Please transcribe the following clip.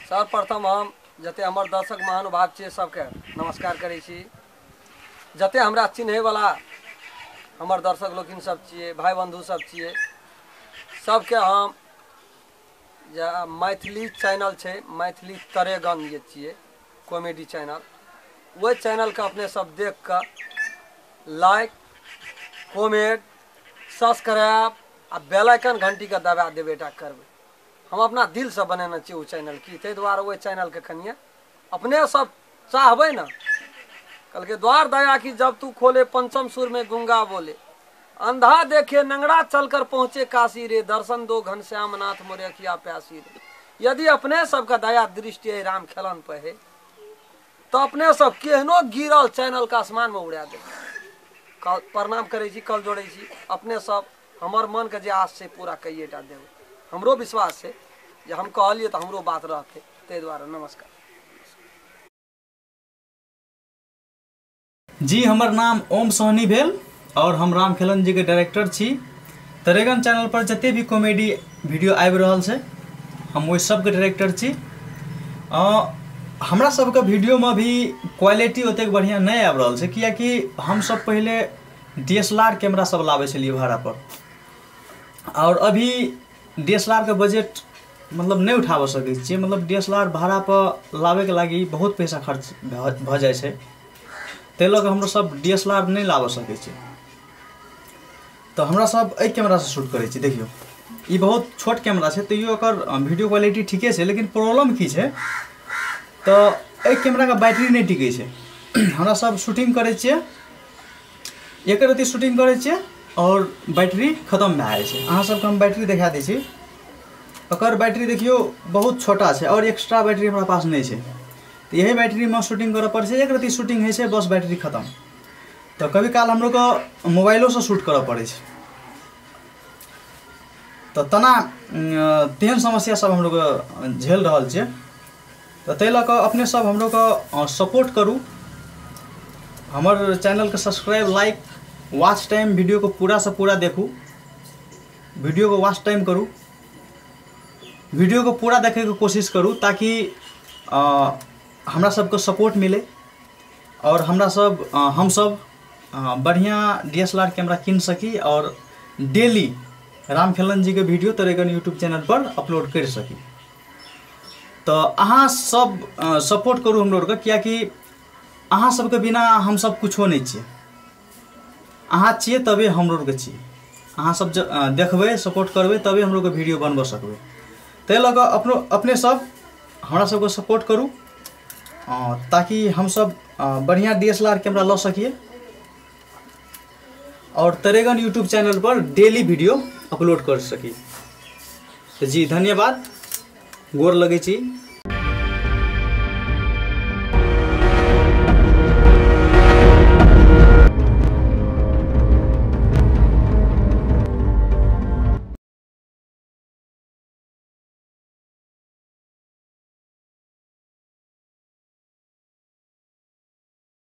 सर्वप्रथम हम जते हमर दर्शक महानुभाव छे सबके नमस्कार करै छी। जते हमरा चिन्हे वाला हमर दर्शक लोकिन सब छिए, भाई बंधु सब छिए, सबके हम मैथिली चैनल छे, मैथिली तरेगन ये छिए कॉमेडी चैनल, वो चैनल के अपने सब देख कर लाइक, कमेंट, सब्सक्राइब आ बेल आइकन घंटी का दबा देबेटा करबे। हम अपना दिल से बनेना चाहिए वो चैनल की, ते द्वारा वो चैनल के खनिया अपने सब चाहबे ना। कल के द्वार दया की जब तू खोले पंचम सुर में गूंगा बोले, अंधा देखे नंगड़ा चलकर पहुंचे काशी रे, दर्शन दो घनश्याम नाथ मोरे किया प्यासी रे। यदि अपने सबका दया दृष्टि है राम खेलन पे है तो अपने सब केहनो गिरल चैनल का आसमान में उड़ा दे। प्रणाम करे छी, कल जोड़े छी, अपने सब हमर मन के जे आस से पूरा कइएटा देव। हमरो विश्वास है जे हम कहलिए तो हमरो बात रहते, ते द्वारा नमस्कार जी। हमर नाम ओम सोहनी भेल और हम राम खेलन जी के डायरेक्टर छी। तरेगन चैनल पर जते भी कॉमेडी वीडियो आबि रहल छै हम ओहि सब के डायरेक्टर छी। हमरा सब के वीडियो में भी क्वालिटी ओते बढ़िया नहीं आबि रहल छै, कियाकि हम सब पहले DSLR कैमरा सब लावे छलिए भाड़ा पर, और अभी DSLR के बजट मतलब नहीं उठाव सकै छियै। मतलब DSLR भाड़ा पर लावे के लागी बहुत पैसा खर्च भ जाय छै, ते लग हमरो सब DSLR नहीं लाव सकै छी। तो हमरा सब ए कैमरा से शूट करै छी। देखियो ई बहुत छोट कैमरा छै, तैयो एकर वीडियो क्वालिटी ठीके छै, लेकिन प्रॉब्लम की छै तो ए कैमरा का बैटरी नहीं टिकै छै। हमरा सब शूटिंग करै छियै, एक रत्ती शूटिंग करै छियै और बैटरी खत्म भए जाइ छै। अहाँ सबके हम बैटरी दिखा दै छी। ओकर बैटरी देखियो बहुत छोटा छै और एक्स्ट्रा बैटरी हमरा पास नहीं छै, तो यही बैटरी में शूटिंग करे पड़े छै। एक रत्ती शूटिंग है बस बैटरी खत्म। तो कभी काल हम लोग को मोबाइलों से शूट करे पड़े छै, तो तना तेहन समस्या सब हम लोग झेल रहल छै। तो ते लऽ कऽ अपने सब हम लोग को सपोर्ट करू, हमर चैनल के subscribe, like, watch time video को पूरा से पूरा देखू, वीडियो को वॉच टाइम करू, वीडियो को पूरा देखे के कोशिश करू, ताकि हमरा सबको सपोर्ट मिले और हमरा सब हम सब बढ़िया DSLR कैमरा किन सकी और डेली राम खेलन जी के वीडियो तरेगन यूट्यूब चैनल पर अपलोड कर सकी। तो अहाँ सब सपोर्ट करू हम लोग के, कियाकि अहाँ सबके बिना हम सब कुछो नहीं छिए। अहाँ छिए तबे हम लोग के छिए। अहाँ सब देखबे, सपोर्ट करबे, तबे हम लोग के वीडियो बनब सकबे। ते लगा अपने सब हमरा सबको सपोर्ट करू, ताकि हम सब बढ़िया DSLR कैमरा ला सकिए और तरेगन यूट्यूब चैनल पर डेली वीडियो अपलोड कर सकी। तो जी धन्यवाद, गोर लगे छी।